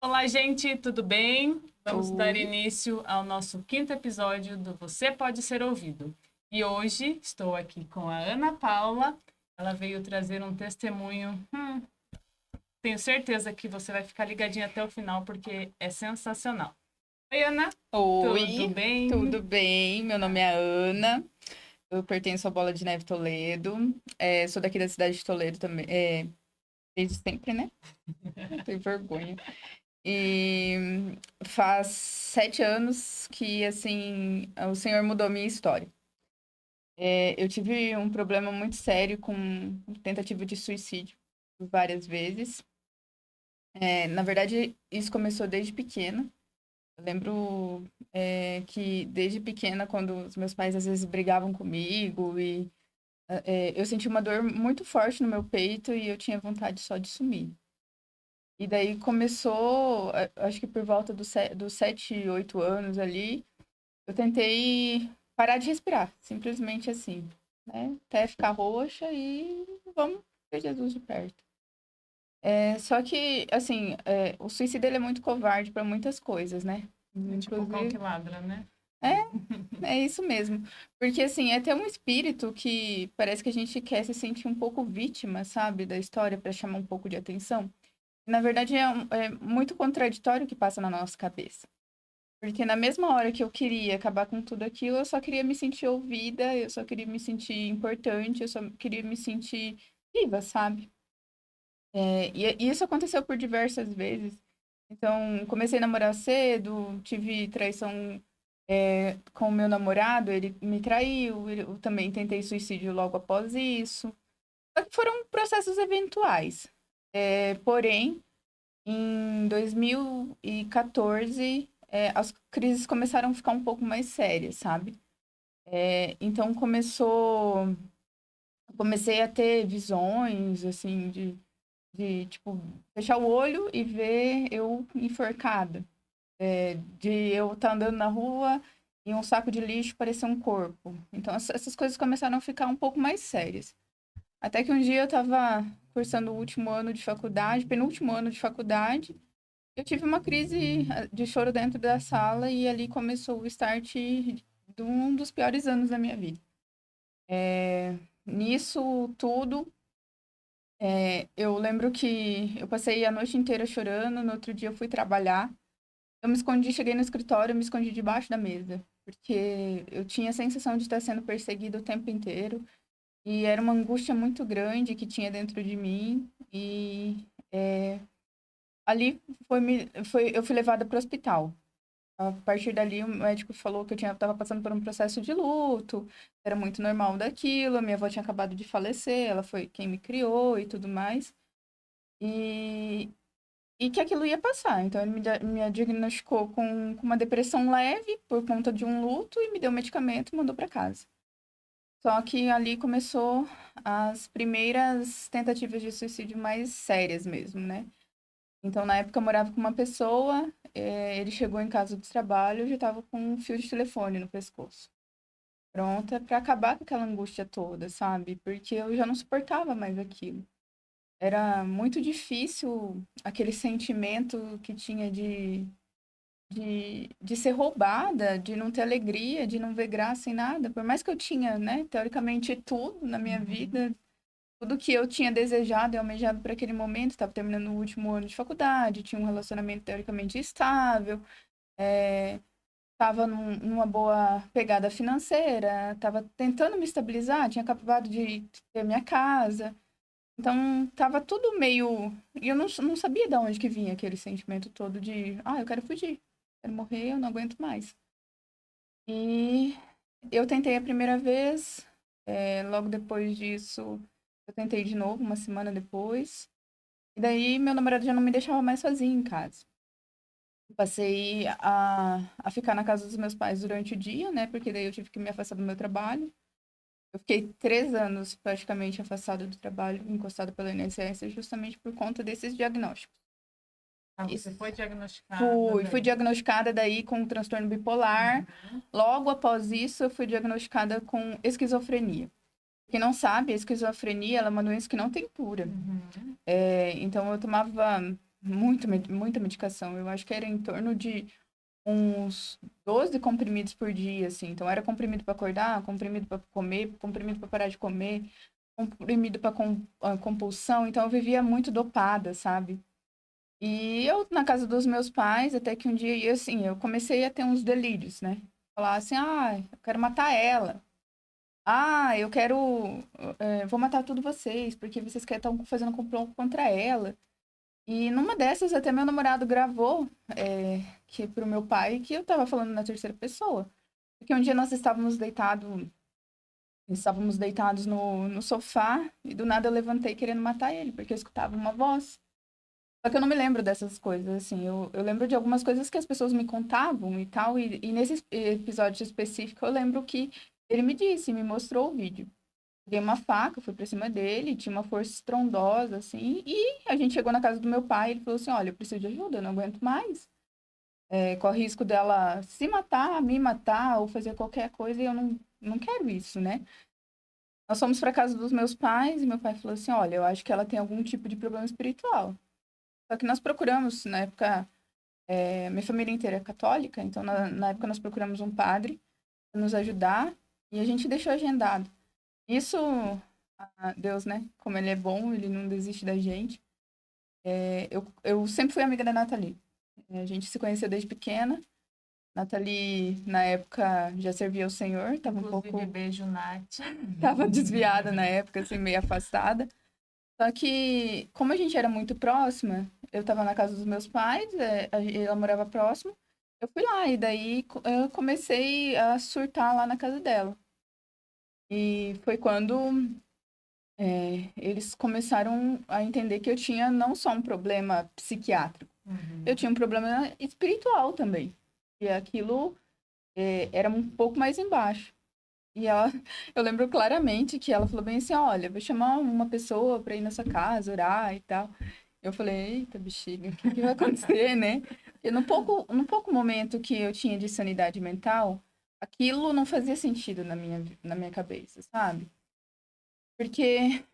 Olá, gente, tudo bem? Vamos dar Oi. início ao nosso quinto episódio do Você Pode Ser Ouvido. E hoje estou aqui com a Ana Paula. Ela veio trazer um testemunho. Tenho certeza que você vai ficar ligadinha até o final porque é sensacional. Oi, Ana, tudo Oi, bem? tudo bem? Meu nome é Ana, eu pertenço à Bola de Neve Toledo, sou daqui da cidade de Toledo também, desde sempre, né? Não tenho vergonha. E faz 7 anos que, assim, o Senhor mudou a minha história. Eu tive um problema muito sério com tentativa de suicídio várias vezes. Na verdade, isso começou desde pequena. Eu lembro que desde pequena, quando os meus pais às vezes brigavam comigo eu senti uma dor muito forte no meu peito e eu tinha vontade só de sumir. E daí começou, acho que por volta dos 7, 8 anos ali, eu tentei parar de respirar, simplesmente assim, né? Até ficar roxa e vamos ter Jesus de perto. Só que, assim, o suicídio ele é muito covarde para muitas coisas, né? É tipo o cão que Inclusive, ladra, né? é, é isso mesmo. Porque, assim, é ter um espírito que parece que a gente quer se sentir um pouco vítima, sabe, da história para chamar um pouco de atenção. Na verdade, é muito contraditório o que passa na nossa cabeça. Porque na mesma hora que eu queria acabar com tudo aquilo, eu só queria me sentir ouvida, eu só queria me sentir importante, eu só queria me sentir viva, sabe? E isso aconteceu por diversas vezes. Então, comecei a namorar cedo, tive traição, com o meu namorado, ele me traiu, eu também tentei suicídio logo após isso. Só que foram processos eventuais. Porém, em 2014, as crises começaram a ficar um pouco mais sérias, sabe? Então comecei a ter visões, assim, tipo, fechar o olho e ver eu enforcada. De eu estar andando na rua e um saco de lixo parecer um corpo. Então, essas coisas começaram a ficar um pouco mais sérias. Até que um dia eu estava cursando o último ano de faculdade, penúltimo ano de faculdade, eu tive uma crise de choro dentro da sala e ali começou o start de um dos piores anos da minha vida. Nisso tudo, eu lembro que eu passei a noite inteira chorando, no outro dia eu fui trabalhar. Eu me escondi, cheguei no escritório, eu me escondi debaixo da mesa, porque eu tinha a sensação de estar sendo perseguida o tempo inteiro e era uma angústia muito grande que tinha dentro de mim ali eu fui levada para o hospital. A partir dali, o médico falou que eu estava passando por um processo de luto, era muito normal daquilo, a minha avó tinha acabado de falecer, ela foi quem me criou e tudo mais, e, e que aquilo ia passar. Então, ele me diagnosticou com uma depressão leve por conta de um luto e me deu medicamento e mandou para casa. Só que ali começou as primeiras tentativas de suicídio mais sérias mesmo, né? Então, na época, eu morava com uma pessoa, ele chegou em casa do trabalho, eu já estava com um fio de telefone no pescoço. Pronta para acabar com aquela angústia toda, sabe? Porque eu já não suportava mais aquilo. Era muito difícil aquele sentimento que tinha de ser roubada, de não ter alegria, de não ver graça em nada. Por mais que eu tinha, né, teoricamente, tudo na minha vida, tudo que eu tinha desejado e almejado para aquele momento, estava terminando o último ano de faculdade, tinha um relacionamento teoricamente estável, estava numa boa pegada financeira, estava tentando me estabilizar, tinha acabado de ter minha casa. Então, estava tudo meio. E eu não sabia de onde que vinha aquele sentimento todo de, eu quero fugir, quero morrer, eu não aguento mais. E eu tentei a primeira vez, logo depois disso, eu tentei de novo, uma semana depois. E daí meu namorado já não me deixava mais sozinho em casa. Eu passei a ficar na casa dos meus pais durante o dia, né? Porque daí eu tive que me afastar do meu trabalho. Eu fiquei 3 anos praticamente afastada do trabalho, encostada pela INSS, justamente por conta desses diagnósticos. Ah, você Isso. foi diagnosticada Fui daí. diagnosticada daí com transtorno bipolar. Uhum, Logo após isso, eu fui diagnosticada com esquizofrenia. Quem não sabe, a esquizofrenia ela é uma doença que não tem cura. uhum. Então, eu tomava. muita medicação. Eu acho que era em torno de uns 12 comprimidos por dia, assim. Então, era comprimido para acordar, comprimido para comer, comprimido para parar de comer, comprimido para compulsão. Então, eu vivia muito dopada, sabe? E eu, na casa dos meus pais, até que um dia, e assim, eu comecei a ter uns delírios, né? Falar assim, eu quero matar ela. Eu quero. Vou matar tudo vocês, porque vocês estão fazendo complô contra ela. E numa dessas, até meu namorado gravou que pro meu pai que eu tava falando na terceira pessoa. Porque um dia nós estávamos deitados no sofá, e do nada eu levantei querendo matar ele, porque eu escutava uma voz. Só que eu não me lembro dessas coisas, assim. Eu lembro de algumas coisas que as pessoas me contavam e tal. E nesse episódio específico, eu lembro que ele me disse, me mostrou o vídeo. Peguei uma faca, fui pra cima dele, tinha uma força estrondosa, assim. E a gente chegou na casa do meu pai, ele falou assim, olha, eu preciso de ajuda, eu não aguento mais. Corre risco dela se matar, me matar, ou fazer qualquer coisa, e eu não quero isso, né? Nós fomos pra casa dos meus pais, e meu pai falou assim, olha, eu acho que ela tem algum tipo de problema espiritual. Só que nós procuramos, na época, minha família inteira é católica, então na época nós procuramos um padre para nos ajudar e a gente deixou agendado. Isso, Deus, né? Como ele é bom, ele não desiste da gente. Eu sempre fui amiga da Nathalie. A gente se conheceu desde pequena. Nathalie, na época, já servia ao Senhor, tava um Inclusive, pouco... beijo, Nath. Tava desviada na época, assim, meio afastada. Só que, como a gente era muito próxima, eu tava na casa dos meus pais, ela morava próximo, eu fui lá, e daí eu comecei a surtar lá na casa dela. E foi quando eles começaram a entender que eu tinha não só um problema psiquiátrico, eu tinha um problema espiritual também. E aquilo era um pouco mais embaixo. E ela, eu lembro claramente que ela falou bem assim, olha, vou chamar uma pessoa pra ir na sua casa, orar e tal. Eu falei, eita, bexiga, o que vai acontecer, né? E no pouco momento que eu tinha de sanidade mental, aquilo não fazia sentido na minha cabeça, sabe? Porque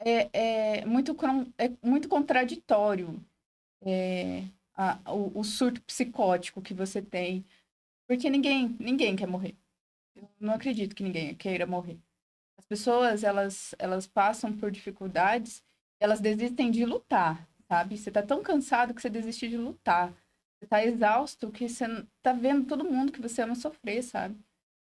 é muito contraditório o surto psicótico que você tem. Porque ninguém quer morrer. Eu não acredito que ninguém queira morrer. As pessoas, elas passam por dificuldades, elas desistem de lutar, sabe? Você tá tão cansado que você desiste de lutar. Você tá exausto que você tá vendo todo mundo que você ama sofrer, sabe?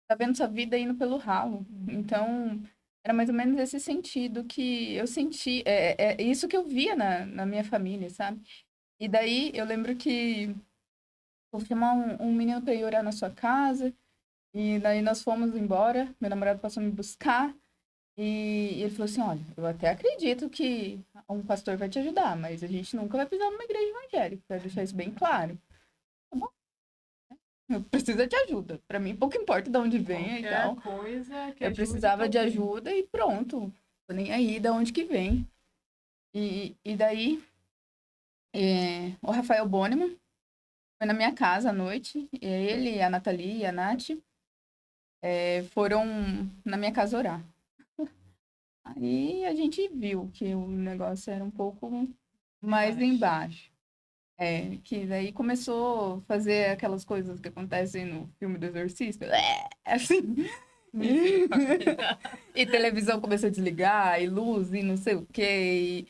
Tá vendo sua vida indo pelo ralo. Então, era mais ou menos esse sentido que eu senti. É isso que eu via na minha família, sabe? E daí, eu lembro que vou chamar um menino pra ir orar na sua casa. E daí nós fomos embora. Meu namorado passou a me buscar. E ele falou assim: olha, eu até acredito que um pastor vai te ajudar, mas a gente nunca vai pisar numa igreja evangélica, pra deixar isso bem claro. Tá bom, eu preciso de ajuda. Pra mim, pouco importa de onde venha e Qualquer tal. coisa que Eu ajude, precisava tô de bem. ajuda e pronto. Tô nem aí de onde que vem. E daí, o Rafael Bônima foi na minha casa à noite. E ele, a Nathalie e a Nath foram na minha casa orar. Aí a gente viu que o negócio era um pouco mais embaixo. Que daí começou a fazer aquelas coisas que acontecem no filme do Exorcista. Assim. E televisão começou a desligar, e luz, e não sei o quê.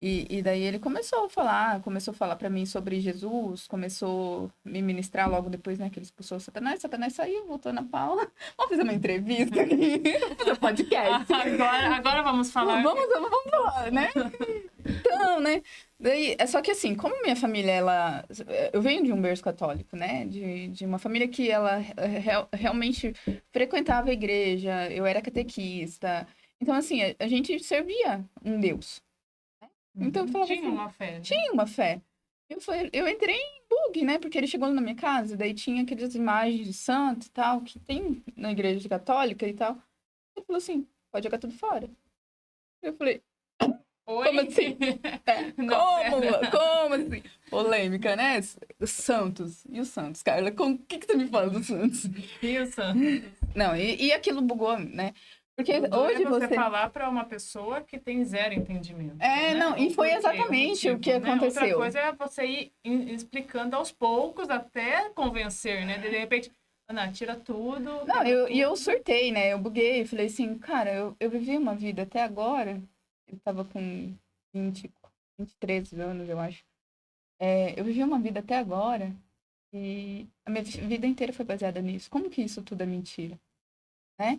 E daí ele começou a falar pra mim sobre Jesus, começou a me ministrar logo depois, né, que ele expulsou Satanás. Satanás saiu, voltou na Paula. Vamos fazer uma entrevista aqui, vamos fazer um podcast. Agora vamos falar. Vamos falar, né? Então, né? Daí, só que assim, como minha família, eu venho de um berço católico, né? De uma família que ela realmente frequentava a igreja, eu era catequista. Então, assim, a gente servia um Deus. Então, eu falava Tinha assim, uma fé, né? tinha uma fé. Eu entrei em bug, né? Porque ele chegou na minha casa, daí tinha aquelas imagens de santo e tal, que tem na igreja católica e tal. Ele falou assim, pode jogar tudo fora. Eu falei, Oi? como assim? Não, pera. Como assim? Polêmica, né? Os Santos. E os Santos, Carla? O que você me fala dos Santos? Isso. Não, e aquilo bugou, né? Porque O duro hoje é você falar para uma pessoa que tem zero entendimento. É, né? não, e foi Por quê? exatamente o que motivo, né? Outra aconteceu. coisa é você ir explicando aos poucos até convencer, né? De repente, Ana, tira tudo. Não, quebra eu tudo. surtei, né? Eu buguei, falei assim, cara, eu vivi uma vida até agora, eu tava com 20, 23 anos, eu acho. Eu vivi uma vida até agora e a minha vida inteira foi baseada nisso. Como que isso tudo é mentira, né?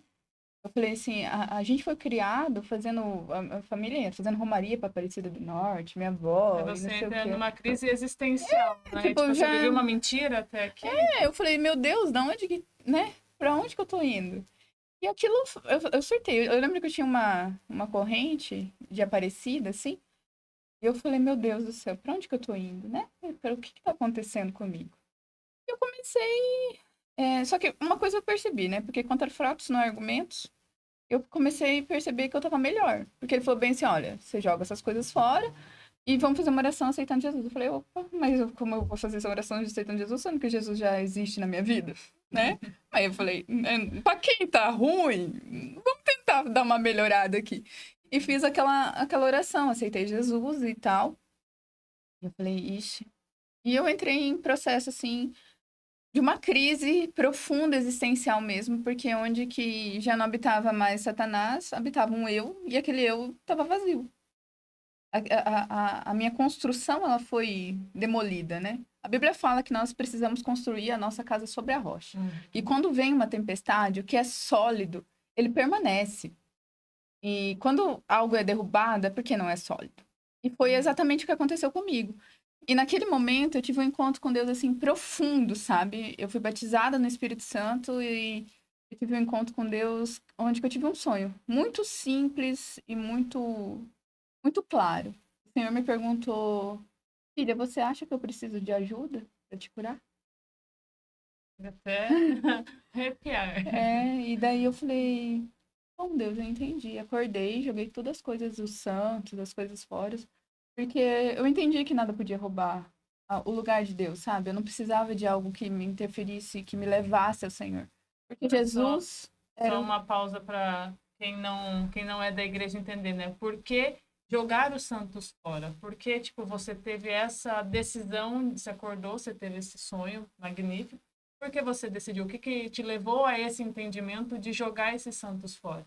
Eu falei assim, a gente foi criado fazendo, a família fazendo romaria pra Aparecida do Norte, minha Aí avó, e não você sei o entra quê. numa crise existencial, né? Tipo, Tipo, você já... viveu uma mentira até aqui. Eu falei, meu Deus, da onde que, né? Pra onde que eu tô indo? E aquilo, eu surtei. Eu lembro que eu tinha uma corrente de Aparecida, assim, e eu falei, meu Deus do céu, pra onde que eu tô indo, né? Para o que que tá acontecendo comigo? Eu comecei. Só que uma coisa eu percebi, né? Porque contra fatos não há argumentos, eu comecei a perceber que eu tava melhor. Porque ele falou bem assim: olha, você joga essas coisas fora e vamos fazer uma oração aceitando Jesus. Eu falei, opa, mas como eu vou fazer essa oração aceitando Jesus, sendo que Jesus já existe na minha vida, né? Aí eu falei, pra quem tá ruim, vamos tentar dar uma melhorada aqui. E fiz aquela oração, aceitei Jesus e tal. E eu falei, ixi. E eu entrei em processo, assim, de uma crise profunda, existencial mesmo, porque onde que já não habitava mais Satanás, habitava um eu, e aquele eu estava vazio. A minha construção, ela foi demolida, né? A Bíblia fala que nós precisamos construir a nossa casa sobre a rocha. E quando vem uma tempestade, o que é sólido, ele permanece. E quando algo é derrubado, é porque não é sólido. E foi exatamente o que aconteceu comigo. E naquele momento eu tive um encontro com Deus assim profundo, sabe? Eu fui batizada no Espírito Santo e eu tive um encontro com Deus onde que eu tive um sonho muito simples e muito claro. O Senhor me perguntou: "Filha, você acha que eu preciso de ajuda para te curar?" Até arrepiar. E daí eu falei: "Bom, Deus, eu entendi." Acordei, joguei todas as coisas dos santos, as coisas fora, porque eu entendi que nada podia roubar o lugar de Deus, sabe? Eu não precisava de algo que me interferisse, que me levasse ao Senhor. Porque Agora, só, Jesus só era o... uma pausa para quem não é da igreja entender, né? Por que jogar os santos fora? Por que, tipo, você teve essa decisão, você acordou, você teve esse sonho magnífico. Por que você decidiu? O que, que te levou a esse entendimento de jogar esses santos fora?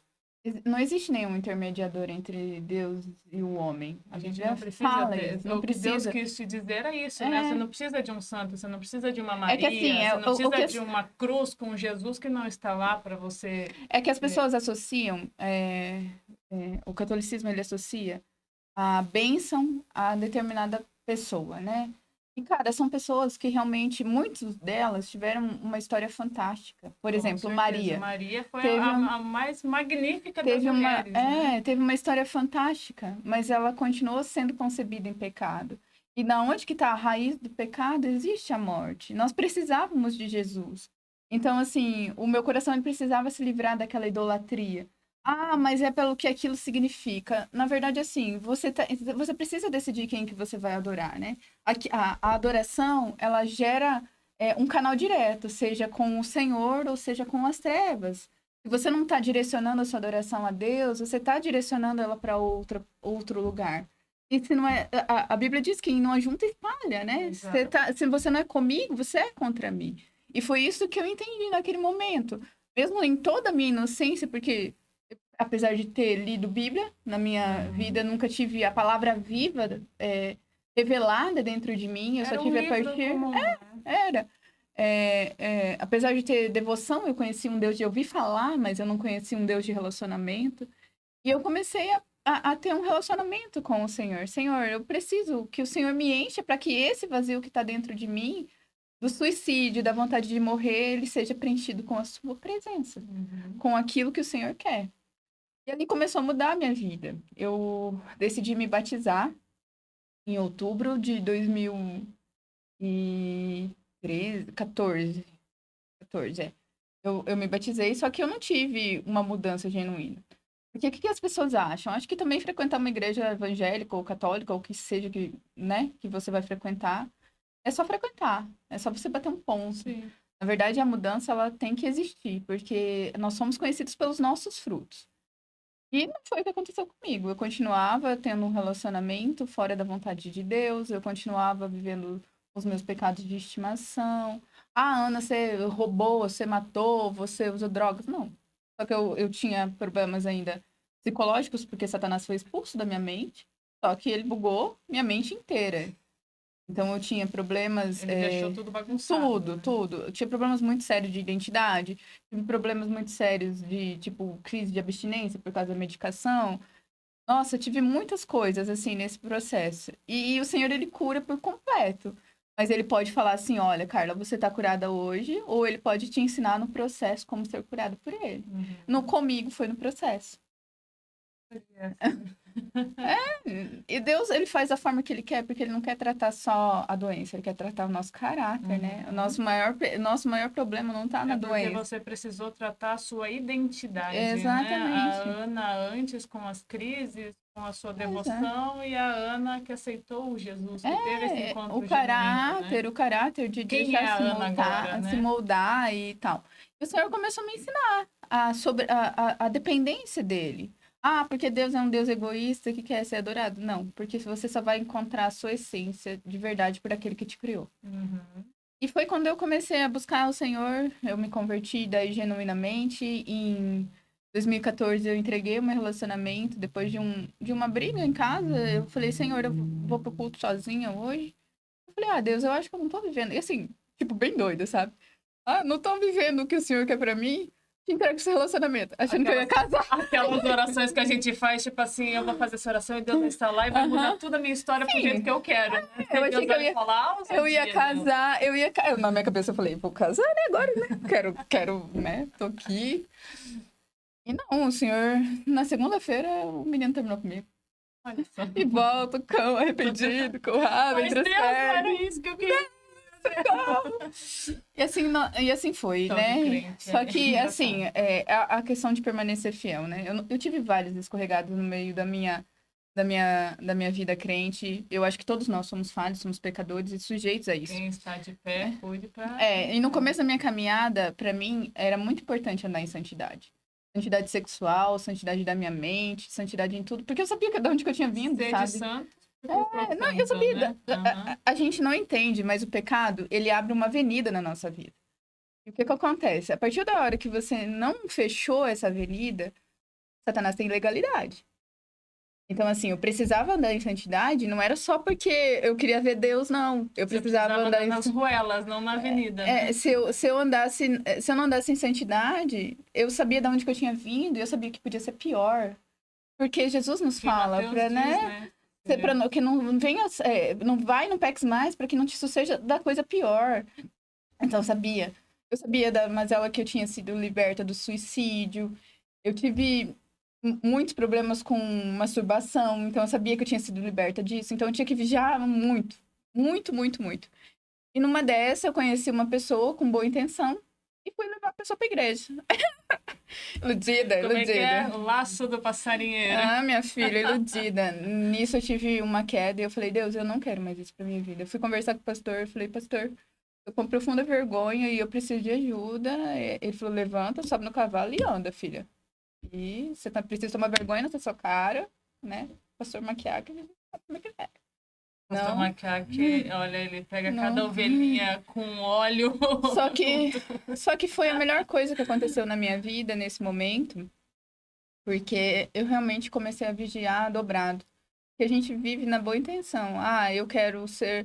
Não existe nenhum intermediador entre Deus e o homem. A A gente Bíblia não precisa fala ter. isso, não O que Deus precisa. quis te dizer é isso, né? Você É, não precisa de um santo, você não precisa de uma é que assim, Maria, você não o que precisa de uma cruz com Jesus que não está lá para você. as pessoas associam, o catolicismo ele associa a bênção a determinada pessoa, né? E, cara, são pessoas que realmente, muitas delas tiveram uma história fantástica. Por Com exemplo, certeza. Maria. Maria foi Teve, a mais magnífica das mulheres, né? teve uma história fantástica, mas ela continuou sendo concebida em pecado. E na onde que está a raiz do pecado, existe a morte. Nós precisávamos de Jesus. Então, assim, o meu coração ele precisava se livrar daquela idolatria. Ah, mas é pelo que aquilo significa. Na verdade, assim, você precisa decidir quem que você vai adorar, né? A adoração, ela gera um canal direto, seja com o Senhor ou seja com as trevas. Se você não está direcionando a sua adoração a Deus, você está direcionando ela para outro lugar. E se não é. A Bíblia diz que não ajunta espalha, né? Exato. Se você não é comigo, você é contra mim. E foi isso que eu entendi naquele momento. Mesmo em toda a minha inocência, porque apesar de ter lido Bíblia na minha vida, nunca tive a palavra viva revelada dentro de mim. Eu só Era um tive a livro partir. comum, né? Era. Apesar de ter devoção, eu conheci um Deus de ouvir falar, mas eu não conheci um Deus de relacionamento. E eu comecei a ter um relacionamento com o Senhor. Senhor, eu preciso que o Senhor me encha para que esse vazio que está dentro de mim, do suicídio, da vontade de morrer, ele seja preenchido com a sua presença, com aquilo que o Senhor quer. E ali começou a mudar a minha vida. Eu decidi me batizar em outubro de 2013, 14, Eu me batizei, só que eu não tive uma mudança genuína. Porque o que as pessoas acham? Acho que também frequentar uma igreja evangélica ou católica, ou que seja que, né, que você vai frequentar, é só frequentar. É só você bater um ponto. Sim. Na verdade, a mudança ela tem que existir, porque nós somos conhecidos pelos nossos frutos. E não foi o que aconteceu comigo. Eu continuava tendo um relacionamento fora da vontade de Deus, eu continuava vivendo os meus pecados de estimação. Ah, Ana, você roubou, você matou, você usou drogas. Não. Só que eu tinha problemas ainda psicológicos, porque Satanás foi expulso da minha mente. Só que ele bugou minha mente inteira. Então eu tinha problemas. Ele deixou tudo bagunçado. Tudo, Né? tudo. Eu tinha problemas muito sérios de identidade, tive problemas muito sérios de, tipo, crise de abstinência por causa da medicação. Nossa, eu tive muitas coisas, assim, nesse processo. E o Senhor, ele cura por completo. Mas ele pode falar assim: olha, Carla, você tá curada hoje, ou ele pode te ensinar no processo como ser curado por ele. Uhum. No comigo foi no processo. E Deus, ele faz da forma que ele quer, porque ele não quer tratar só a doença, ele quer tratar o nosso caráter, né? O nosso maior problema não tá na doença. Porque você precisou tratar a sua identidade, Exatamente. né? A Ana antes com as crises, com a sua devoção, e a Ana que aceitou o Jesus, que teve esse encontro genuíno, né? O caráter de Quem é deixar a Ana agora, né? se moldar e tal. E o Senhor começou a me ensinar sobre a dependência dele. Ah, porque Deus é um Deus egoísta que quer ser adorado? Não, porque você só vai encontrar a sua essência de verdade por aquele que te criou. Uhum. E foi quando eu comecei a buscar o Senhor, eu me converti daí genuinamente. Em 2014 eu entreguei o meu relacionamento, depois de uma briga em casa, eu falei: Senhor, eu vou pro culto sozinha hoje. Eu falei: ah, Deus, eu acho que eu não tô vivendo. E assim, tipo, bem doida, sabe? Ah, não tô vivendo o que o Senhor quer pra mim. Te entrego esse relacionamento, achando que eu ia casar. Aquelas orações que a gente faz, tipo assim, eu vou fazer essa oração e Deus vai estar lá e vai mudar toda a minha história pro jeito que eu quero. Né? Eu achei Deus que eu vai ia, falar, eu ia casar, na minha cabeça eu falei: vou casar, né, agora, né? Quero, né? Tô aqui. E não, o senhor, na segunda-feira, o menino terminou comigo. Olha só. E volta, cão arrependido, com raiva, Mas entre as Deus, não era pernas. isso que eu queria. E assim foi, Todo né? crente, Só que, engraçado. assim, a questão de permanecer fiel, né? Eu tive vários escorregados no meio da minha vida crente. Eu acho que todos nós somos falhos, somos pecadores e sujeitos a isso. Quem está de pé, cuide para. E no começo da minha caminhada, pra mim, era muito importante andar em santidade. Santidade sexual, santidade da minha mente, santidade em tudo. Porque eu sabia de onde que eu tinha vindo, Sede sabe? santo. Não, eu sabia. Né? A gente não entende, mas o pecado, ele abre uma avenida na nossa vida. E o que que acontece? A partir da hora que você não fechou essa avenida, Satanás tem legalidade. Então, assim, eu precisava andar em santidade, não era só porque eu queria ver Deus, não. Eu precisava andar nas ruelas, não na avenida. Né? se eu não andasse em santidade, eu sabia de onde que eu tinha vindo e eu sabia que podia ser pior. Porque Jesus nos fala, para né? Pra que não venha, não vai, não peques mais, para que não te suceda da coisa pior. Então, eu sabia da mazela que eu tinha sido liberta do suicídio. Eu tive muitos problemas com masturbação, então eu sabia que eu tinha sido liberta disso. Então eu tinha que vigiar muito, muito, muito, muito. E numa dessa eu conheci uma pessoa com boa intenção e fui levar a pessoa pra igreja. Iludida. Como é que é? O laço do passarinheiro. Ah, minha filha, iludida. Nisso eu tive uma queda e eu falei: Deus, eu não quero mais isso pra minha vida. Eu fui conversar com o pastor, eu falei: pastor, eu com profunda vergonha e eu preciso de ajuda. Ele falou: levanta, sobe no cavalo e anda, filha. E você precisa tomar vergonha nessa sua cara, né? Pastor Maquiaque, como é que é? Pastor Maquiaque, olha, ele pega cada ovelhinha com óleo. Só que foi a melhor coisa que aconteceu na minha vida nesse momento, porque eu realmente comecei a vigiar dobrado. Porque a gente vive na boa intenção. Ah, eu quero te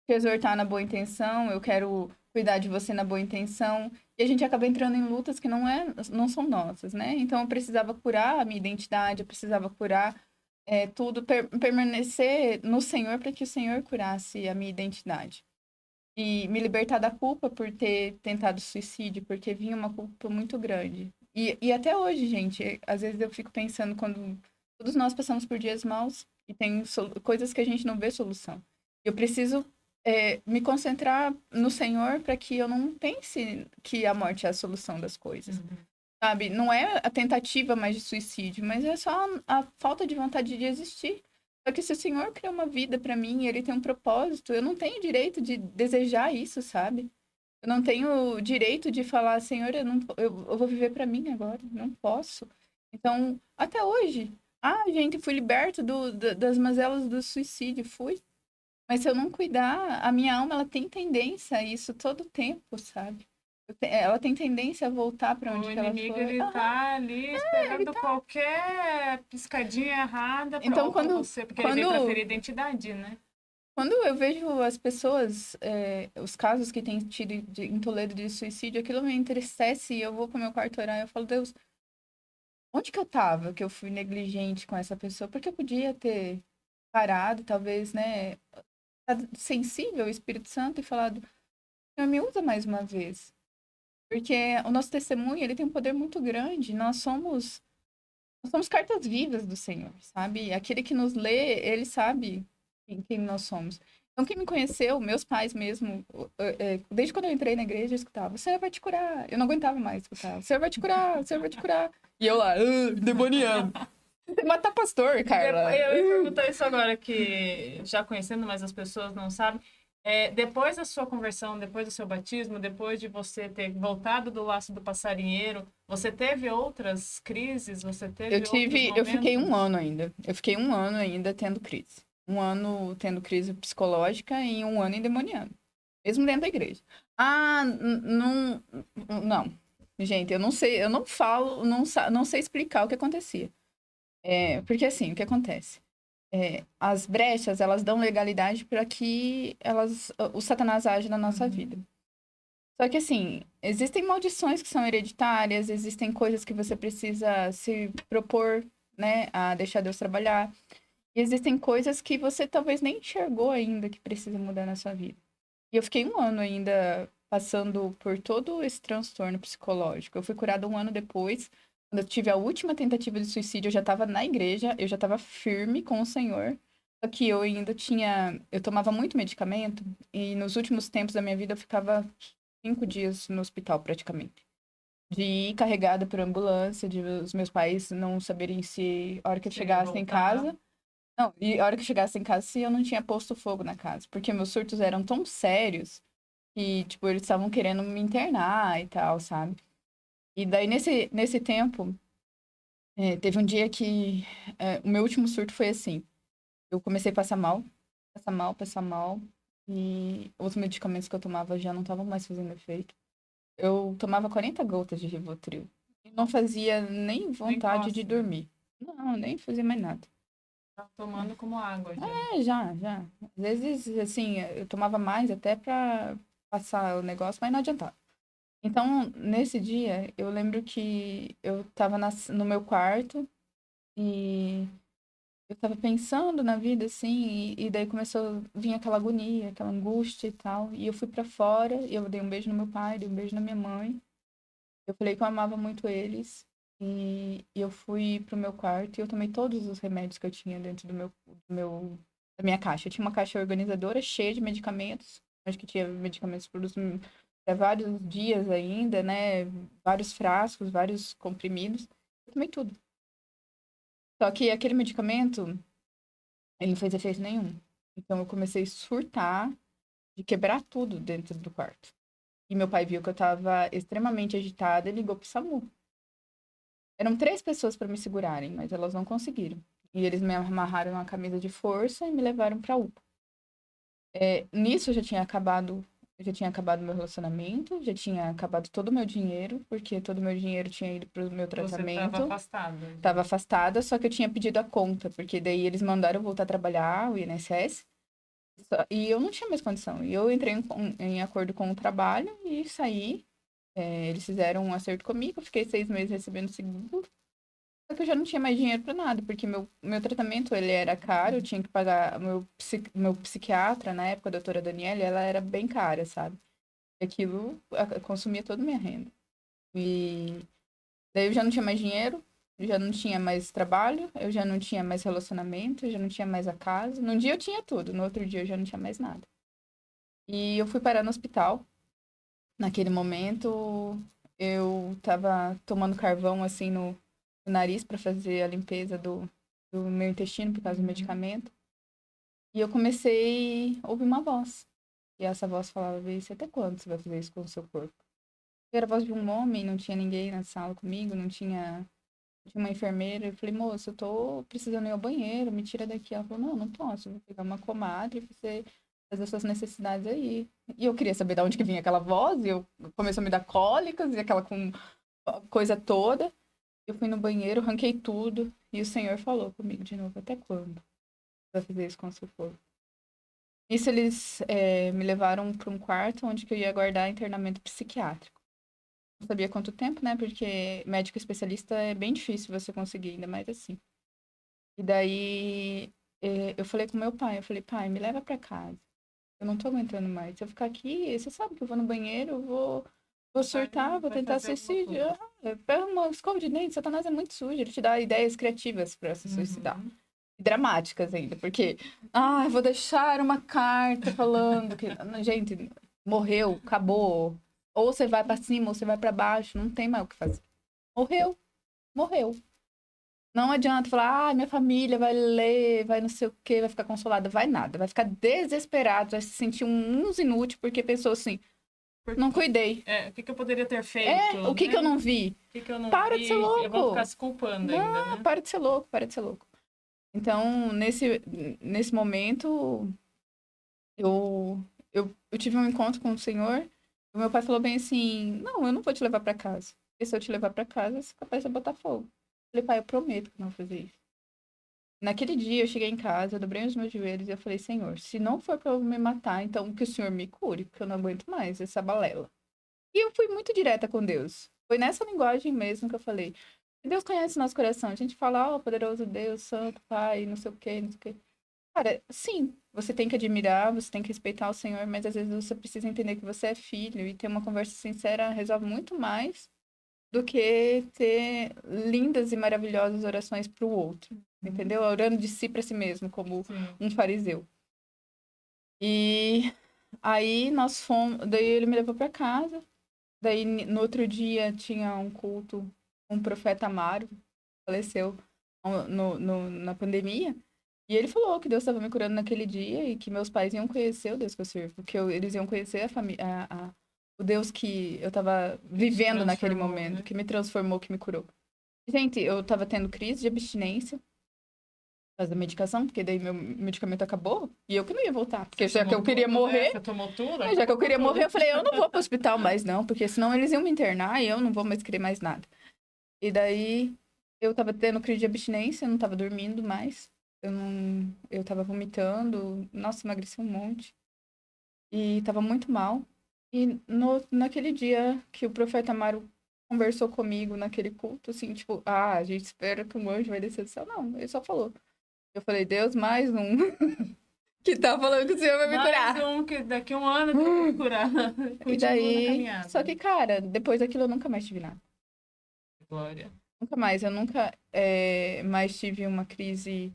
exortar na boa intenção, eu quero cuidar de você na boa intenção. E a gente acaba entrando em lutas que não são nossas, né? Então eu precisava curar a minha identidade, eu precisava curar tudo, permanecer no Senhor para que o Senhor curasse a minha identidade. E me libertar da culpa por ter tentado suicídio, porque vinha uma culpa muito grande. E até hoje, gente, às vezes eu fico pensando quando todos nós passamos por dias maus e tem coisas que a gente não vê solução. Eu preciso me concentrar no Senhor para que eu não pense que a morte é a solução das coisas. Uhum. Sabe? Não é a tentativa mais de suicídio, mas é só a falta de vontade de existir. Só que se o Senhor criou uma vida para mim, ele tem um propósito, eu não tenho direito de desejar isso, sabe? Eu não tenho direito de falar: Senhor, eu vou viver para mim agora, não posso. Então, até hoje, gente, fui liberto das mazelas do suicídio, fui. Mas se eu não cuidar, a minha alma, ela tem tendência a isso todo o tempo, sabe? Ela tem tendência a voltar para O onde que ela inimigo, foi. ele Aham, tá ali ele esperando tá. qualquer piscadinha errada Então, ou pra você, porque ele veio pra quando, ferir identidade, né? quando eu vejo as pessoas, os casos que têm tido em Toledo de suicídio, aquilo me entristece e eu vou pro meu quarto orar e eu falo, Deus, onde que eu tava que eu fui negligente com essa pessoa? Porque eu podia ter parado, talvez, né, sensível ao Espírito Santo e falado, Senhor, me usa mais uma vez. Porque o nosso testemunho, ele tem um poder muito grande. Nós somos cartas vivas do Senhor, sabe? Aquele que nos lê, ele sabe quem nós somos. Então, quem me conheceu, meus pais mesmo, desde quando eu entrei na igreja, eu escutava, o Senhor vai te curar. Eu não aguentava mais escutar, o Senhor vai te curar, o Senhor vai te curar. E eu lá, demoniando. Você matar pastor, Carla. Eu ia perguntar isso agora, que já conhecendo, mas as pessoas não sabem. Depois da sua conversão, depois do seu batismo, depois de você ter voltado do laço do passarinheiro, você teve outras crises? Você teve outros Eu fiquei um momentos? ano ainda. Eu fiquei um ano ainda tendo crise. Um ano tendo crise psicológica e um ano endemoniando. Mesmo dentro da igreja. Não. Não. Gente, eu não sei, eu não falo, não sei explicar o que acontecia. Porque assim, o que acontece? As brechas, elas dão legalidade para que o Satanás age na nossa vida. Só que assim, existem maldições que são hereditárias, existem coisas que você precisa se propor, né, a deixar Deus trabalhar. E existem coisas que você talvez nem enxergou ainda que precisa mudar na sua vida. E eu fiquei um ano ainda passando por todo esse transtorno psicológico. Eu fui curada um ano depois. Quando eu tive a última tentativa de suicídio, eu já estava na igreja, eu já estava firme com o Senhor. Só que eu ainda tinha. Eu tomava muito medicamento, e nos últimos tempos da minha vida eu ficava 5 dias no hospital, praticamente. De ir carregada por ambulância, de os meus pais não saberem se a hora que eu Você ia chegasse em voltar? casa. Não, e a hora que eu chegasse em casa, se eu não tinha posto fogo na casa. Porque meus surtos eram tão sérios que, tipo, eles estavam querendo me internar e tal, sabe? E daí, nesse tempo, teve um dia que o meu último surto foi assim. Eu comecei a passar mal, passar mal, passar mal. E os medicamentos que eu tomava já não estavam mais fazendo efeito. Eu tomava 40 gotas de Rivotril. E não fazia nem Nem vontade de coça. dormir. Não, nem fazia mais nada. Tá tomando como água já. Já. Às vezes, assim, eu tomava mais até pra passar o negócio, mas não adiantava. Então, nesse dia, eu lembro que eu tava no meu quarto e eu tava pensando na vida, assim, e daí começou a vir aquela agonia, aquela angústia e tal. E eu fui pra fora, e eu dei um beijo no meu pai, dei um beijo na minha mãe. Eu falei que eu amava muito eles. E eu fui pro meu quarto e eu tomei todos os remédios que eu tinha dentro da minha caixa. Eu tinha uma caixa organizadora cheia de medicamentos. Acho que tinha medicamentos para vários dias ainda, né? Vários frascos, vários comprimidos. Eu tomei tudo. Só que aquele medicamento, ele não fez efeito nenhum. Então eu comecei a surtar, de quebrar tudo dentro do quarto. E meu pai viu que eu tava extremamente agitada e ligou pro SAMU. Eram 3 pessoas para me segurarem, mas elas não conseguiram. E eles me amarraram na camisa de força e me levaram pra UPA. Nisso eu já tinha acabado meu relacionamento, já tinha acabado todo o meu dinheiro, porque todo o meu dinheiro tinha ido pro meu Você estava tratamento. afastada já. Tava afastada, só que eu tinha pedido a conta, porque daí eles mandaram eu voltar a trabalhar, o INSS, e eu não tinha mais condição. E eu entrei em acordo com o trabalho e saí. Eles fizeram um acerto comigo, eu fiquei 6 meses recebendo seguro. Só que eu já não tinha mais dinheiro pra nada, porque meu tratamento, ele era caro, eu tinha que pagar, meu psiquiatra, na época, a doutora Daniela, ela era bem cara, sabe? E aquilo consumia toda a minha renda. E daí eu já não tinha mais dinheiro, eu já não tinha mais trabalho, eu já não tinha mais relacionamento, eu já não tinha mais a casa. Num dia eu tinha tudo, no outro dia eu já não tinha mais nada. E eu fui parar no hospital. Naquele momento, eu tava tomando carvão, assim, no nariz para fazer a limpeza do meu intestino por causa do Uhum. medicamento. E eu comecei a ouvir uma voz. E essa voz falava, Vê, até quando você vai fazer isso com o seu corpo? Era a voz de um homem, não tinha ninguém na sala comigo, não tinha... tinha uma enfermeira, eu falei, moça, eu tô precisando ir ao banheiro, me tira daqui. Ela falou, não, não posso, eu vou pegar uma comadre pra você fazer as suas necessidades aí. E eu queria saber de onde que vinha aquela voz, e eu começou a me dar cólicas, e aquela coisa toda. Eu fui no banheiro, ranquei tudo, e o Senhor falou comigo de novo, até quando vai fazer isso com o seu corpo? Isso eles me levaram para um quarto onde que eu ia aguardar internamento psiquiátrico. Não sabia quanto tempo, né? Porque médico especialista é bem difícil você conseguir, ainda mais assim. E daí eu falei com meu pai, eu falei, pai, me leva para casa. Eu não tô aguentando mais. Se eu ficar aqui, você sabe que eu vou no banheiro, vou surtar, vou Vai tentar fazer alguma suicídio. coisa. Pega uma escova de dente, Satanás é muito sujo, ele te dá ideias criativas para se suicidar. Uhum. Dramáticas ainda, porque, eu vou deixar uma carta falando que, gente, morreu, acabou. Ou você vai pra cima, ou você vai pra baixo, não tem mais o que fazer. Morreu, morreu. Não adianta falar, minha família vai ler, vai não sei o quê, vai ficar consolada. Vai nada, vai ficar desesperado, vai se sentir uns inútil porque pensou assim, não cuidei. O que eu poderia ter feito, O que que eu né? não vi? O que que eu não Para de ser vi? Eu vou ficar louco. se culpando ainda, Não, né? para de ser louco, para de ser louco. Então, nesse momento, eu tive um encontro com o Senhor. O meu pai falou bem assim: não, eu não vou te levar pra casa. Porque se eu te levar pra casa, você é capaz de botar fogo. Eu falei, pai, eu prometo que não vou fazer isso. Naquele dia eu cheguei em casa, eu dobrei os meus joelhos e eu falei, Senhor, se não for pra eu me matar, então que o Senhor me cure, porque eu não aguento mais essa balela. E eu fui muito direta com Deus. Foi nessa linguagem mesmo que eu falei. Deus conhece nosso coração. A gente fala, poderoso Deus, santo, pai, não sei o quê, não sei o quê. Cara, sim, você tem que admirar, você tem que respeitar o Senhor, mas às vezes você precisa entender que você é filho e ter uma conversa sincera resolve muito mais do que ter lindas e maravilhosas orações para o outro, entendeu? Orando de si para si mesmo, como Sim. um fariseu. E aí nós fomos, daí ele me levou para casa, daí no outro dia tinha um culto, um profeta Amaro, faleceu na pandemia. E ele falou que Deus estava me curando naquele dia e que meus pais iam conhecer o Deus que eu sirvo, que eles iam conhecer a família, o Deus que eu estava vivendo naquele Transformou, momento, né? que me transformou, que me curou. Gente, eu estava tendo crise de abstinência por causa da medicação, porque daí meu medicamento acabou e eu que não ia voltar, porque Você já que tomou eu queria tudo, né? morrer, Você tomou tudo? já que eu Acabou queria morrer, tudo. eu falei, eu não vou para o hospital mais não, porque senão eles iam me internar e eu não vou mais querer mais nada. E daí eu tava tendo crise de abstinência, eu não tava dormindo mais. Eu não, eu tava vomitando, nossa, emagreci um monte. E tava muito mal. E naquele dia que o profeta Amaro conversou comigo naquele culto, assim, tipo, a gente espera que um anjo vai descer do céu. Não, ele só falou. Eu falei, Deus, mais um que tá falando que o Senhor vai me Mais curar. um que daqui a um ano tem que curar. E Continua na daí, só caminhada. que, cara, depois daquilo eu nunca mais tive nada. Glória. Nunca mais. Eu nunca mais tive uma crise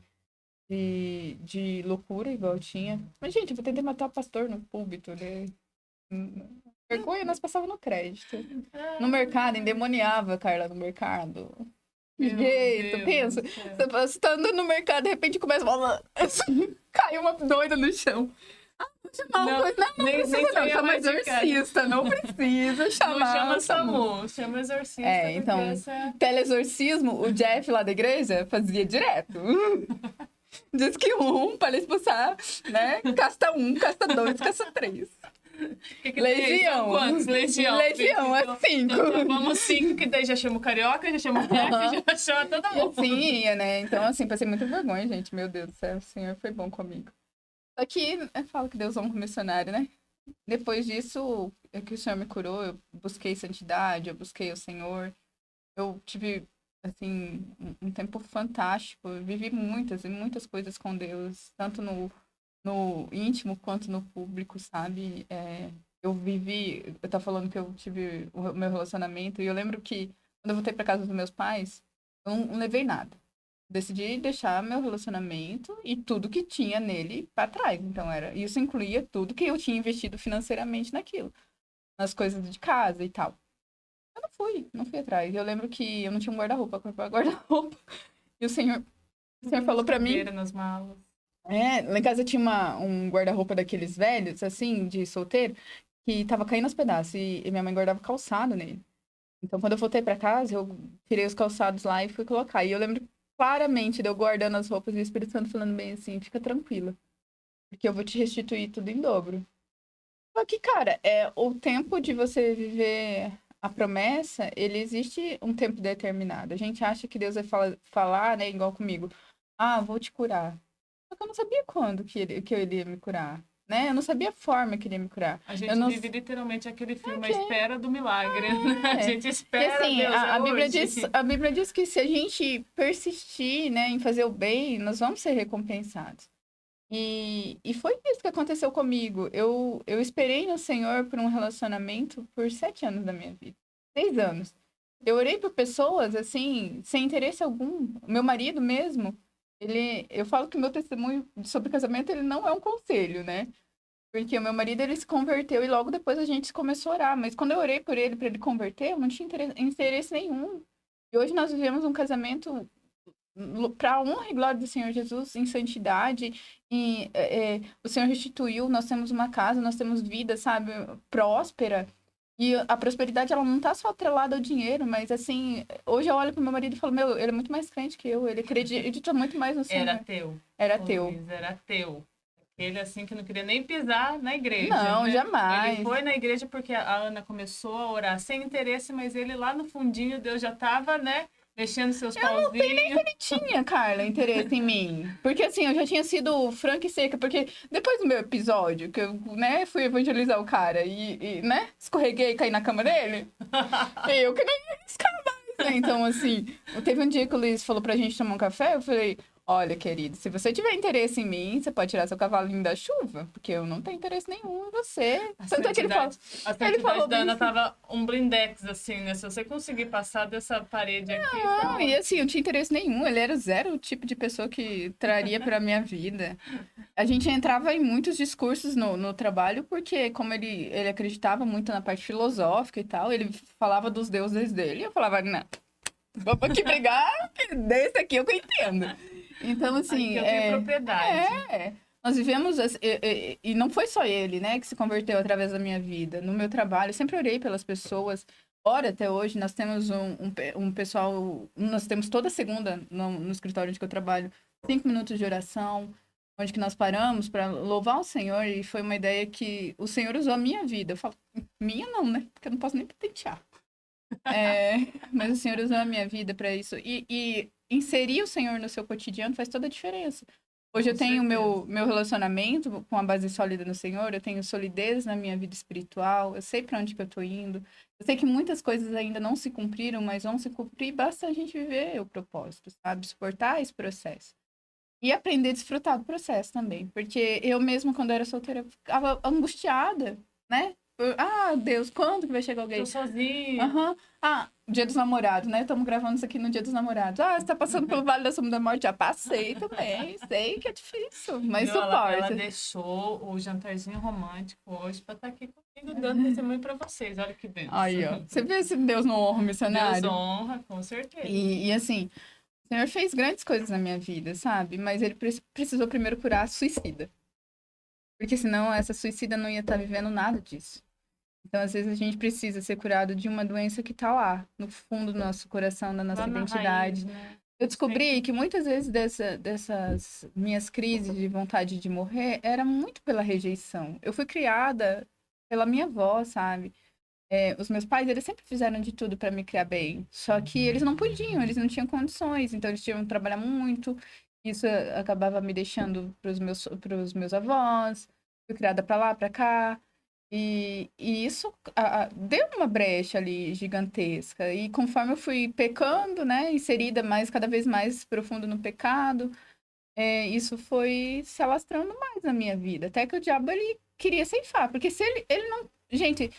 de loucura igual eu tinha. Mas, gente, eu vou tentar matar o pastor no púlpito, né? Vergonha, nós passávamos no crédito. No mercado, endemoniava, Carla, no mercado. Que Meu jeito, Deus do pensa. céu. Você tá andando no mercado, de repente começa a falar, assim, cai uma doida no chão. Vou chamar uma Não, coisa. Não, não nem precisa não, foi a chama médica. exorcista, não precisa Não chama chamar o SAMU. SAMU, chama exorcista, porque Então, essa. teleexorcismo, o Jeff lá da igreja fazia direto. Diz que para expulsar, né? Casta um, casta dois, casta três. Que tem aí? São Legião. quantos? Legião. Legião é Então, 5. então chamamos 5, que daí já chama o Carioca, já chama o Jeff, já chama todo E mundo. assim ia, né? Então, assim, passei muita vergonha, gente. Meu Deus do céu, o Senhor foi bom comigo. Só que eu falo que Deus é um missionário, né? Depois disso, é que o Senhor me curou, eu busquei santidade, eu busquei o Senhor. Eu tive, assim, um tempo fantástico. Eu vivi muitas e muitas coisas com Deus, tanto no íntimo quanto no público, sabe? Eu vivi, eu tava falando que eu tive o meu relacionamento, e eu lembro que quando eu voltei pra casa dos meus pais, eu não levei nada. Decidi deixar meu relacionamento e tudo que tinha nele pra trás. Então isso incluía tudo que eu tinha investido financeiramente naquilo, nas coisas de casa e tal. Eu não fui atrás. Eu lembro que eu não tinha um guarda-roupa, comprar guarda-roupa. E o senhor falou pra mim, Cadeira nas malas. lá em casa tinha um guarda-roupa daqueles velhos, assim, de solteiro, que tava caindo aos pedaços. E minha mãe guardava calçado nele. Então, quando eu voltei pra casa, eu tirei os calçados lá e fui colocar. E eu lembro claramente de eu guardando as roupas e o Espírito Santo falando bem assim, fica tranquila, porque eu vou te restituir tudo em dobro. Só que, cara, o tempo de você viver a promessa, ele existe um tempo determinado. A gente acha que Deus vai falar, né, igual comigo. Ah, vou te curar. Só que eu não sabia quando que ele ia me curar, né? Eu não sabia a forma que ele ia me curar. A Eu gente não... vive literalmente aquele filme A Ok. Espera do Milagre, né? A É. gente E espera, assim, Deus, é hoje. A Bíblia diz que se a gente persistir, né, em fazer o bem, nós vamos ser recompensados. E foi isso que aconteceu comigo. Eu esperei no Senhor por um relacionamento por 7 anos da minha vida. 6 anos. Eu orei por pessoas, assim, sem interesse algum. Meu marido mesmo, eu falo que o meu testemunho sobre casamento, ele não é um conselho, né? Porque o meu marido, ele se converteu e logo depois a gente começou a orar. Mas quando eu orei por ele, para ele converter, eu não tinha interesse nenhum. E hoje nós vivemos um casamento para a honra e glória do Senhor Jesus, em santidade, e o Senhor restituiu, nós temos uma casa, nós temos vida, sabe, próspera, e a prosperidade, ela não tá só atrelada ao dinheiro, mas assim, hoje eu olho pro meu marido e falo, meu, ele é muito mais crente que eu, ele acredita muito mais no Era Senhor. teu. Era O teu. Luiz era teu. Ele, assim, que não queria nem pisar na igreja, Não, né? Ele jamais. foi na igreja porque a Ana começou a orar sem interesse, mas ele lá no fundinho, Deus já tava, né? Mexendo seus pauzinhos. Ele tinha, Carla, interesse em mim. Porque assim, eu já tinha sido franca e seca, porque depois do meu episódio, que eu, né, fui evangelizar o cara né, escorreguei e caí na cama dele, eu que não ia arriscar mais, né? Então, assim, teve um dia que o Luiz falou pra gente tomar um café, eu falei, olha, querido, se você tiver interesse em mim, você pode tirar seu cavalinho da chuva, porque eu não tenho interesse nenhum em você. Tanto é que A ele santidade falou da bem Ana assim. tava um blindex, assim, né? Se você conseguir passar dessa parede aqui, tá Não, e assim, eu ótimo. não tinha interesse nenhum. Ele era zero o tipo de pessoa que traria pra minha vida. A gente entrava em muitos discursos no trabalho, porque como ele acreditava muito na parte filosófica e tal, ele falava dos deuses dele, e eu falava, não, vamos aqui brigar, que desse aqui eu que entendo. Então, Aqui assim, eu tenho propriedade. nós vivemos, e não foi só ele, né, que se converteu através da minha vida. No meu trabalho, eu sempre orei pelas pessoas. Ora, até hoje, nós temos um pessoal, nós temos toda segunda no escritório onde que eu trabalho, 5 minutos de oração, onde que nós paramos para louvar o Senhor, e foi uma ideia que o Senhor usou a minha vida. Eu falo, minha não, né, porque eu não posso nem patentear. É, mas o Senhor usou a minha vida para isso. E inserir o Senhor no seu cotidiano faz toda a diferença. Hoje Com eu tenho certeza. meu relacionamento com a base sólida no Senhor, eu tenho solidez na minha vida espiritual, eu sei para onde que eu tô indo. Eu sei que muitas coisas ainda não se cumpriram, mas vão se cumprir, basta a gente viver o propósito, sabe? Suportar esse processo. E aprender a desfrutar do processo também. Porque eu mesma, quando era solteira, ficava angustiada, né? Deus, quando que vai chegar Tô alguém? sozinha. Aham. Dia dos Namorados, né? Estamos gravando isso aqui no Dia dos Namorados. Você tá passando pelo Vale da Sombra da Morte? Já passei também. Sei que é difícil, mas Meu, ela suporta. deixou o jantarzinho romântico hoje pra estar aqui comigo dando testemunho pra vocês. Olha que Aí, benção. ó. Você vê se Deus não honra o Deus missionário? honra, com certeza. E assim, o Senhor fez grandes coisas na minha vida, sabe? Mas ele precisou primeiro curar a suicida. Porque senão essa suicida não ia estar vivendo nada disso. Então, às vezes, a gente precisa ser curado de uma doença que tá lá, no fundo do nosso coração, da Lá nossa na raiz, identidade. né? Eu Tem descobri que... que muitas vezes dessas minhas crises de vontade de morrer era muito pela rejeição. Eu fui criada pela minha avó, sabe? Os meus pais, eles sempre fizeram de tudo para me criar bem. Só que eles não podiam, eles não tinham condições. Então, eles tinham que trabalhar muito. Isso acabava me deixando pros meus avós. Fui criada para lá, para cá. E isso deu uma brecha ali gigantesca. E conforme eu fui pecando, né, inserida mais, cada vez mais profundo no pecado, isso foi se alastrando mais na minha vida. Até que o diabo, ele queria ceifar. Porque se ele não... Gente,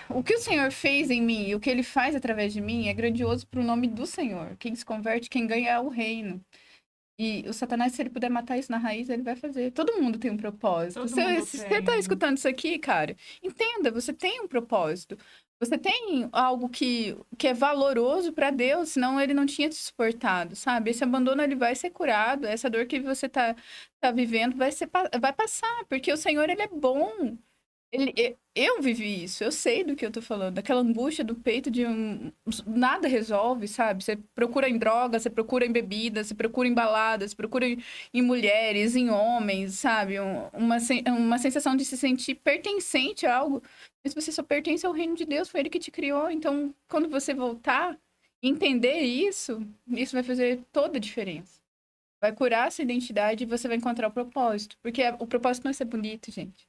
o que o Senhor fez em mim e o que ele faz através de mim é grandioso para o nome do Senhor. Quem se converte, quem ganha é o reino. E o Satanás, se ele puder matar isso na raiz, ele vai fazer. Todo mundo tem um propósito. Todo mundo Se você tá tem. escutando isso aqui, cara, entenda, você tem um propósito. Você tem algo que é valoroso para Deus, senão ele não tinha te suportado, sabe? Esse abandono, ele vai ser curado. Essa dor que você tá vivendo vai passar, porque o Senhor, ele é bom. Eu vivi isso, eu sei do que eu tô falando. Aquela angústia do peito de nada resolve, sabe? Você procura em droga, você procura em bebida, você procura em baladas, você procura em mulheres, em homens, sabe? Uma sensação de se sentir pertencente a algo. Mas você só pertence ao reino de Deus, foi Ele que te criou. Então, quando você voltar, entender isso vai fazer toda a diferença. Vai curar essa identidade e você vai encontrar o propósito. Porque o propósito não é ser bonito, gente.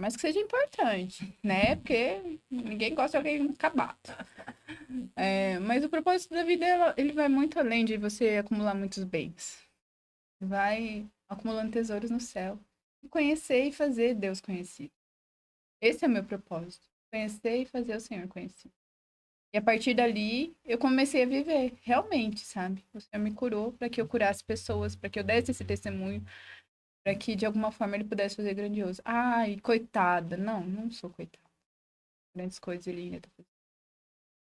Mas que seja importante, né? Porque ninguém gosta de alguém acabado. Mas o propósito da vida, ele vai muito além de você acumular muitos bens. Vai acumulando tesouros no céu. E conhecer e fazer Deus conhecido. Esse é o meu propósito. Conhecer e fazer o Senhor conhecido. E a partir dali, eu comecei a viver, realmente, sabe? O Senhor me curou para que eu curasse pessoas, para que eu desse esse testemunho, para que de alguma forma ele pudesse fazer grandioso. Ai, coitada. Não sou coitada. Grandes coisas ele ainda tá fazendo.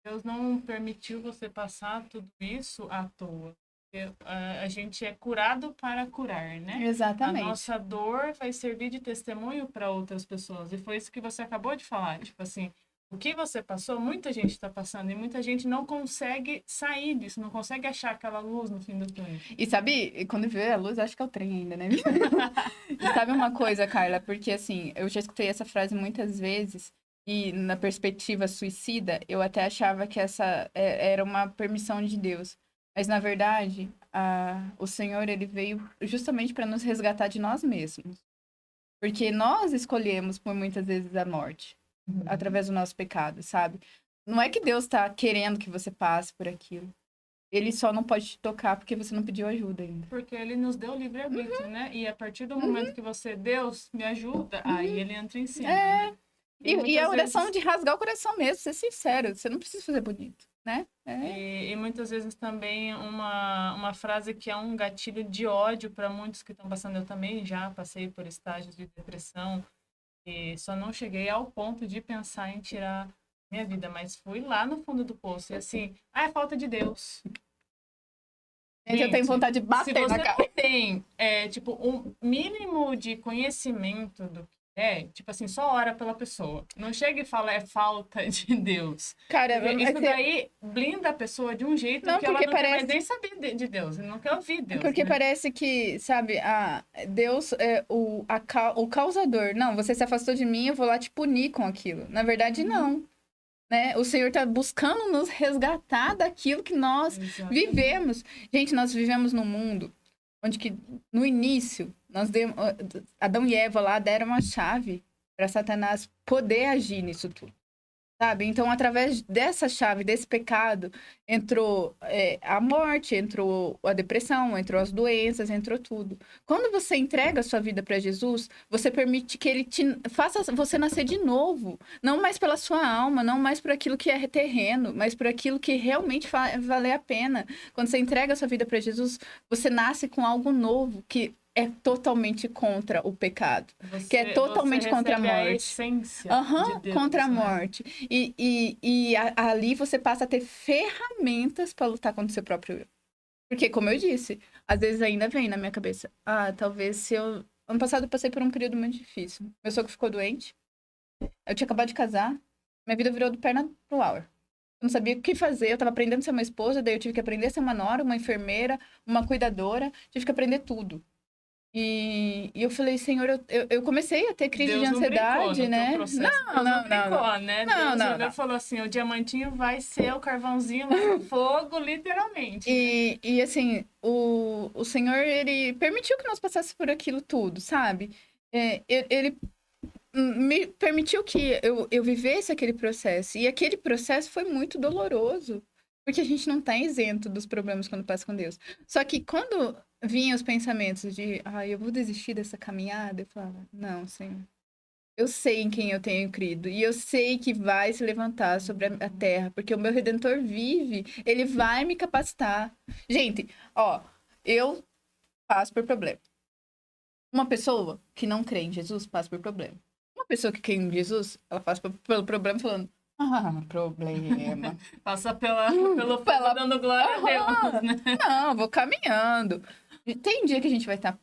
Deus não permitiu você passar tudo isso à toa. Porque, a gente é curado para curar, né? Exatamente. A nossa dor vai servir de testemunho para outras pessoas. E foi isso que você acabou de falar. Tipo assim, o que você passou, muita gente está passando. E muita gente não consegue sair disso, não consegue achar aquela luz no fim do túnel. E sabe, quando vê a luz, acho que é o trem ainda, né? E sabe uma coisa, Carla? Porque assim, eu já escutei essa frase muitas vezes. E na perspectiva suicida, eu até achava que essa era uma permissão de Deus. Mas na verdade, o Senhor ele veio justamente para nos resgatar de nós mesmos. Porque nós escolhemos por muitas vezes a morte, através do nosso pecado, sabe? Não é que Deus está querendo que você passe por aquilo. Ele só não pode te tocar porque você não pediu ajuda ainda. Porque ele nos deu livre-arbítrio, né? E a partir do momento que você, Deus, me ajuda, aí ele entra em cena, né? E a oração vezes... de rasgar o coração mesmo, ser sincero. Você não precisa fazer bonito, né? E muitas vezes também uma frase que é um gatilho de ódio para muitos que estão passando. Eu também já passei por estágios de depressão e só não cheguei ao ponto de pensar em tirar minha vida, mas fui lá no fundo do poço e assim, é falta de Deus. Gente, eu tenho vontade de bater na cara. Se você tem, tipo, um mínimo de conhecimento do que tipo assim, só ora pela pessoa. Não chega e fala, é falta de Deus. Cara, isso daí blinda a pessoa de um jeito que ela não quer mais nem saber de Deus. Ele não quer ouvir Deus. Porque né? parece que, sabe, Deus é o causador. Não, você se afastou de mim, eu vou lá te punir com aquilo. Na verdade, não. Né? O Senhor está buscando nos resgatar daquilo que nós vivemos. Gente, nós vivemos num mundo onde que, no início, Adão e Eva lá deram uma chave para Satanás poder agir nisso tudo. Sabe? Então, através dessa chave, desse pecado, entrou a morte, entrou a depressão, entrou as doenças, entrou tudo. Quando você entrega a sua vida para Jesus, você permite que ele te faça você nascer de novo. Não mais pela sua alma, não mais por aquilo que é terreno, mas por aquilo que realmente vale a pena. Quando você entrega a sua vida para Jesus, você nasce com algo novo que é totalmente contra o pecado. Que é totalmente contra a morte. A essência de Deus, contra a morte. E ali você passa a ter ferramentas para lutar contra o seu próprio eu. Porque, como eu disse, às vezes ainda vem na minha cabeça. Talvez se eu... Ano passado eu passei por um período muito difícil. Meu sogro ficou doente. Eu tinha acabado de casar. Minha vida virou do perna pro ar. Eu não sabia o que fazer. Eu tava aprendendo a ser uma esposa. Daí eu tive que aprender a ser uma nora, uma enfermeira, uma cuidadora. Tive que aprender tudo. E eu falei, Senhor, eu comecei a ter crise de ansiedade, né? Não. Falou assim, o diamantinho vai ser o carvãozinho no fogo, literalmente. E assim, o Senhor, ele permitiu que nós passássemos por aquilo tudo, sabe? Ele me permitiu que eu vivesse aquele processo. E aquele processo foi muito doloroso. Porque a gente não tá isento dos problemas quando passa com Deus. Só que quando vinham os pensamentos de, eu vou desistir dessa caminhada, eu falava, não, Senhor. Eu sei em quem eu tenho crido. E eu sei que vai se levantar sobre a terra. Porque o meu Redentor vive. Ele vai me capacitar. Gente, eu passo por problema. Uma pessoa que não crê em Jesus passa por problema. Uma pessoa que crê em Jesus, ela passa pelo problema falando, problema. Passa pelo dando glória a Deus, né? Não, vou caminhando. Tem dia que a gente vai estar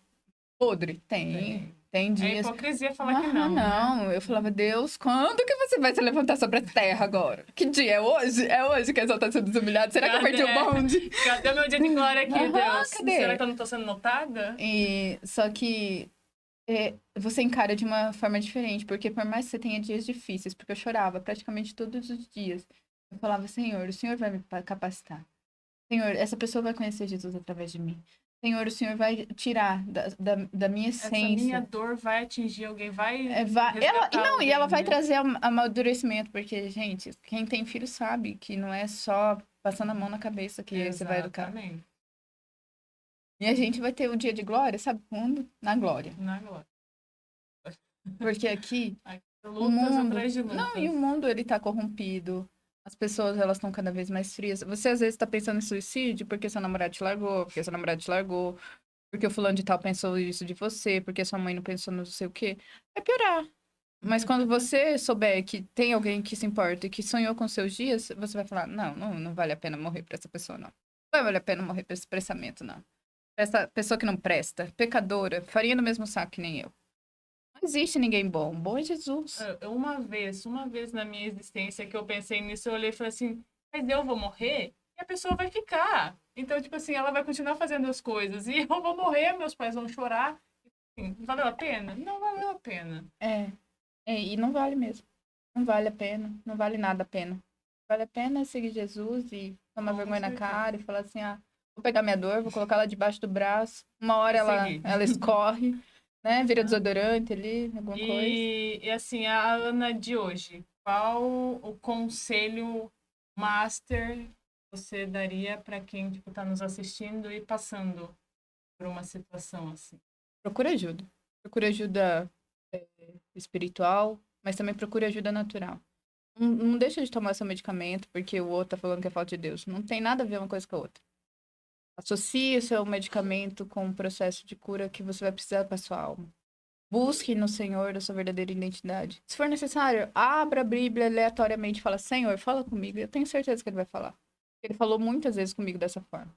podre? Tem. Tem É dias... hipocrisia falar que não, né? não. Eu falava, Deus, quando que você vai se levantar sobre a terra agora? Que dia? É hoje? É hoje que a está sendo desumilhada? Será que eu perdi o bonde? Cadê o meu dia de glória aqui, Deus? Cadê? Será que eu não tô sendo notada? Só que você encara de uma forma diferente, porque por mais que você tenha dias difíceis, porque eu chorava praticamente todos os dias, eu falava, Senhor, o Senhor vai me capacitar. Senhor, essa pessoa vai conhecer Jesus através de mim. Senhor, o Senhor vai tirar da minha Essa essência. minha dor vai atingir alguém, vai Não, alguém, e ela vai né? trazer amadurecimento, porque, gente, quem tem filho sabe que não é só passando a mão na cabeça que você vai educar. Exatamente. E a gente vai ter o dia de glória, sabe quando? Na glória. Na glória. Porque aqui, o Lutas mundo... atrás de lutas. Não, e o mundo, ele tá corrompido. As pessoas, elas estão cada vez mais frias. Você, às vezes, tá pensando em suicídio porque seu namorado te largou, porque seu namorado te largou, porque o fulano de tal pensou isso de você, porque sua mãe não pensou no sei o quê. Vai piorar. Mas quando você souber que tem alguém que se importa e que sonhou com seus dias, você vai falar, não vale a pena morrer pra essa pessoa, não. Não vale a pena morrer pra esse pensamento, não. Pra essa pessoa que não presta, pecadora, farinha no mesmo saco que nem eu. Não existe ninguém bom. Bom é Jesus. Uma vez na minha existência que eu pensei nisso, eu olhei e falei assim, mas eu vou morrer e a pessoa vai ficar. Então, tipo assim, ela vai continuar fazendo as coisas e eu vou morrer, meus pais vão chorar. Assim, valeu a pena? Não valeu a pena. E não vale mesmo. Não vale a pena. Não vale nada a pena. Vale a pena seguir Jesus e tomar vergonha na cara e falar assim, vou pegar minha dor, vou colocar ela debaixo do braço. Uma hora ela escorre, né? Vira desodorante ali, alguma coisa. E assim, a Ana de hoje, qual o conselho master você daria para quem tipo, tá nos assistindo e passando por uma situação assim? Procura ajuda. Procura ajuda espiritual, mas também procura ajuda natural. Não deixa de tomar seu medicamento porque o outro tá falando que é falta de Deus. Não tem nada a ver uma coisa com a outra. Associe o seu medicamento com o processo de cura que você vai precisar para sua alma. Busque no Senhor a sua verdadeira identidade. Se for necessário, abra a Bíblia aleatoriamente e fala, Senhor, fala comigo. Eu tenho certeza que ele vai falar. Ele falou muitas vezes comigo dessa forma.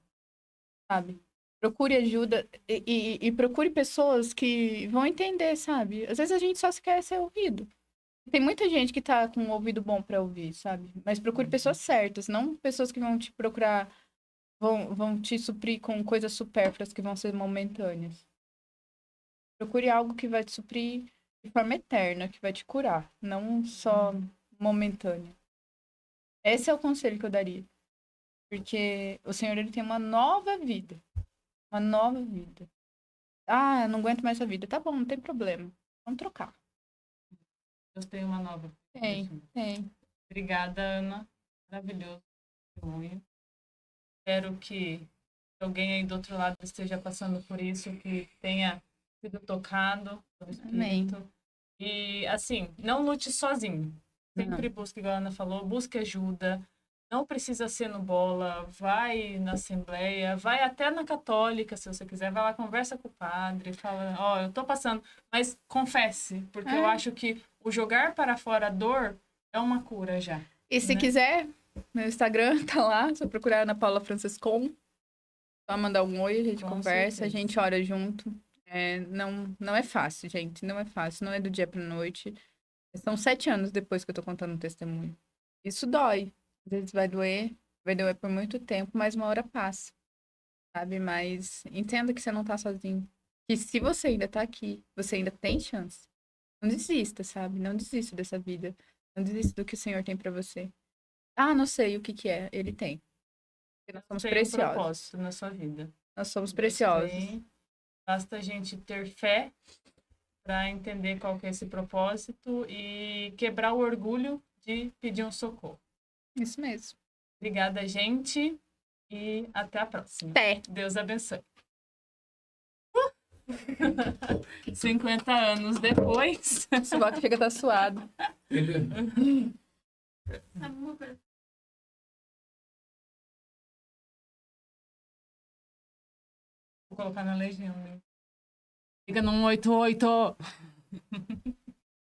Sabe? Procure ajuda e procure pessoas que vão entender, sabe? Às vezes a gente só se quer ser ouvido. Tem muita gente que tá com um ouvido bom pra ouvir, sabe? Mas procure pessoas certas, não pessoas que vão te procurar, vão te suprir com coisas supérfluas que vão ser momentâneas. Procure algo que vai te suprir de forma eterna, que vai te curar, não só momentânea. Esse é o conselho que eu daria. Porque o Senhor, ele tem uma nova vida. Uma nova vida. Eu não aguento mais essa vida. Tá bom, não tem problema. Vamos trocar. Deus tem uma nova. Tem. Obrigada, Ana. Maravilhoso testemunho. Espero que alguém aí do outro lado esteja passando por isso, que tenha sido tocado pelo Espírito. Amém. E, assim, não lute sozinho. Sempre busque, igual a Ana falou, busque ajuda. Não precisa ser no bola, vai na assembleia, vai até na católica, se você quiser, vai lá, conversa com o padre, fala, eu tô passando, mas confesse, porque eu acho que o jogar para fora a dor é uma cura já. E se quiser, meu Instagram tá lá, só procurar Ana Paula Franciscon, só mandar um oi, a gente conversa, a gente ora junto. Não é fácil, gente, não é fácil, não é do dia pra noite. São 7 anos depois que eu tô contando o testemunho. Isso dói. Às vezes vai doer por muito tempo, mas uma hora passa, sabe? Mas entenda que você não tá sozinho. Que se você ainda tá aqui, você ainda tem chance. Não desista, sabe? Não desista dessa vida. Não desista do que o Senhor tem pra você. Não sei o que que é. Ele tem. Porque nós somos preciosos. Um propósito na sua vida. Nós somos preciosos. Basta a gente ter fé para entender qual que é esse propósito e quebrar o orgulho de pedir um socorro. Isso mesmo. Obrigada, gente, e até a próxima. Até. Deus abençoe. 50 anos depois. O sovaco fica tá suado. Vou colocar na legenda. Fica num 88.